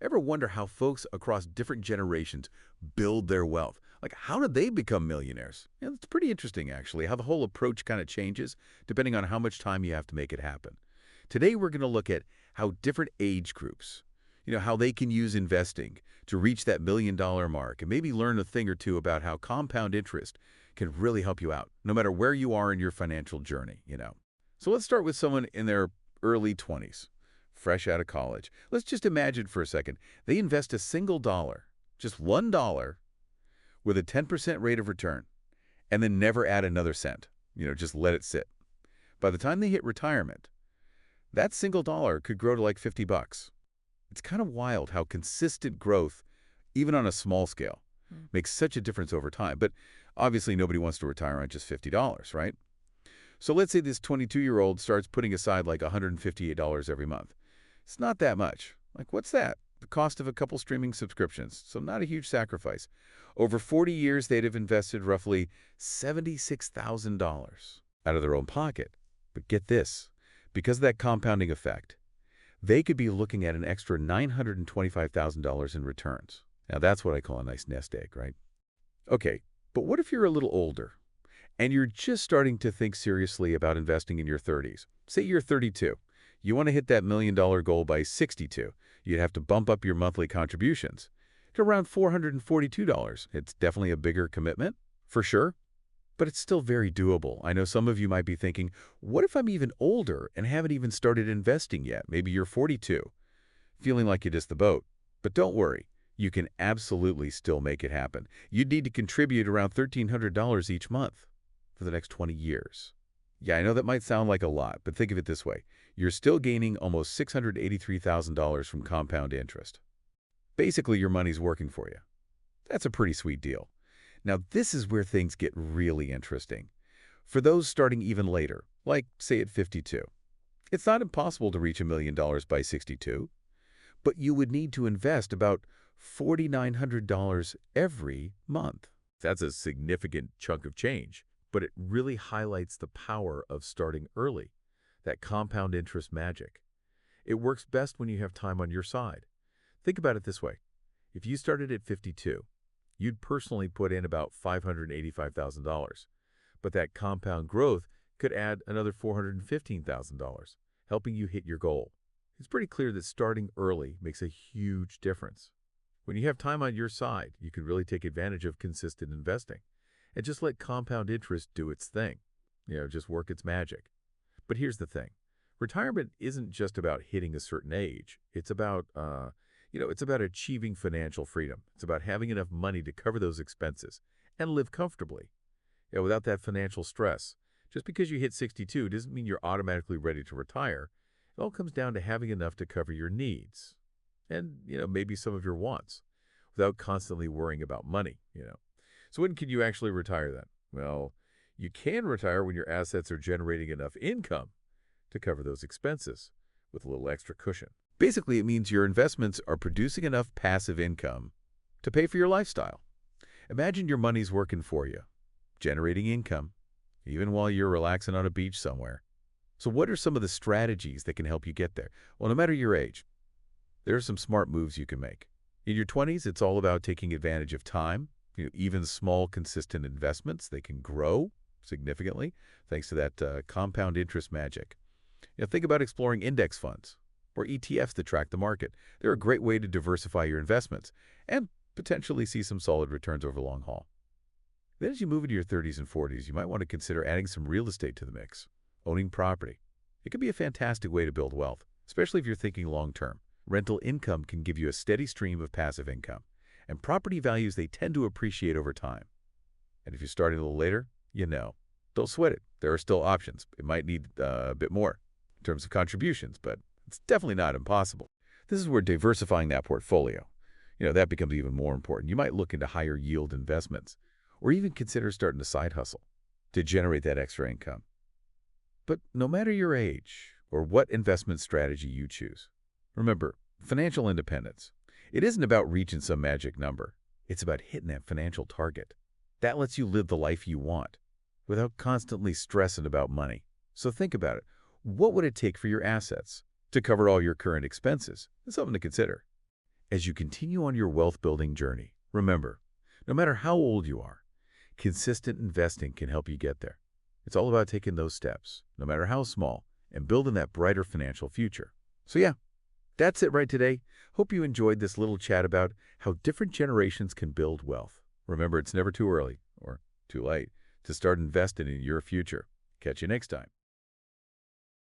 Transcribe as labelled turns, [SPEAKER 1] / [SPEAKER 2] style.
[SPEAKER 1] Ever wonder how folks across different generations build their wealth? Like, how did they become millionaires? Yeah, it's pretty interesting, actually, how the whole approach kind of changes depending on how much time you have to make it happen. Today, we're going to look at how different age groups, how they can use investing to reach that $1 million mark and maybe learn a thing or two about how compound interest can really help you out, no matter where you are in your financial journey. So let's start with someone in their early 20s, fresh out of college. Let's just imagine for a second, they invest a single dollar, just $1, with a 10% rate of return, and then never add another cent. Just let it sit. By the time they hit retirement, that single dollar could grow to like 50 bucks. It's kind of wild how consistent growth, even on a small scale, makes such a difference over time. But obviously, nobody wants to retire on just $50, right? So let's say this 22-year-old starts putting aside like $158 every month. It's not that much. Like, what's that? The cost of a couple streaming subscriptions, so not a huge sacrifice. Over 40 years, they'd have invested roughly $76,000 out of their own pocket. But get this, because of that compounding effect, they could be looking at an extra $925,000 in returns. Now, that's what I call a nice nest egg, right? Okay, but what if you're a little older and you're just starting to think seriously about investing in your 30s? Say you're 32. You want to hit that $1 million goal by 62. You'd have to bump up your monthly contributions to around $442. It's definitely a bigger commitment, for sure, but it's still very doable. I know some of you might be thinking, what if I'm even older and haven't even started investing yet? Maybe you're 42, feeling like you missed the boat. But don't worry, you can absolutely still make it happen. You'd need to contribute around $1,300 each month for the next 20 years. Yeah, I know that might sound like a lot, but think of it this way. You're still gaining almost $683,000 from compound interest. Basically, your money's working for you. That's a pretty sweet deal. Now, this is where things get really interesting. For those starting even later, like, say, at 52, it's not impossible to reach $1 million by 62, but you would need to invest about $4,900 every month. That's a significant chunk of change, but it really highlights the power of starting early, that compound interest magic. It works best when you have time on your side. Think about it this way. If you started at 52, you'd personally put in about $585,000, but that compound growth could add another $415,000, helping you hit your goal. It's pretty clear that starting early makes a huge difference. When you have time on your side, you can really take advantage of consistent investing and just let compound interest do its thing, just work its magic. But here's the thing. Retirement isn't just about hitting a certain age. It's about it's about achieving financial freedom. It's about having enough money to cover those expenses and live comfortably, without that financial stress. Just because you hit 62 doesn't mean you're automatically ready to retire. It all comes down to having enough to cover your needs and, maybe some of your wants without constantly worrying about money. So when can you actually retire then? Well, you can retire when your assets are generating enough income to cover those expenses with a little extra cushion. Basically, it means your investments are producing enough passive income to pay for your lifestyle. Imagine your money's working for you, generating income, even while you're relaxing on a beach somewhere. So what are some of the strategies that can help you get there? Well, no matter your age, there are some smart moves you can make. In your 20s, it's all about taking advantage of time. Even small, consistent investments, they can grow significantly thanks to that compound interest magic. Think about exploring index funds or ETFs that track the market. They're a great way to diversify your investments and potentially see some solid returns over the long haul. Then as you move into your 30s and 40s, you might want to consider adding some real estate to the mix, owning property. It can be a fantastic way to build wealth, especially if you're thinking long-term. Rental income can give you a steady stream of passive income, and property values, they tend to appreciate over time. And if you're starting a little later, don't sweat it. There are still options. It might need a bit more in terms of contributions, but it's definitely not impossible. This is where diversifying that portfolio, that becomes even more important. You might look into higher yield investments or even consider starting a side hustle to generate that extra income. But no matter your age or what investment strategy you choose, remember, financial independence, it isn't about reaching some magic number. It's about hitting that financial target. That lets you live the life you want without constantly stressing about money. So think about it. What would it take for your assets to cover all your current expenses? It's something to consider. as you continue on your wealth-building journey, remember, no matter how old you are, consistent investing can help you get there. It's all about taking those steps, no matter how small, and building that brighter financial future. So yeah, that's it right today. Hope you enjoyed this little chat about how different generations can build wealth. Remember, it's never too early or too late to start investing in your future. Catch you next time.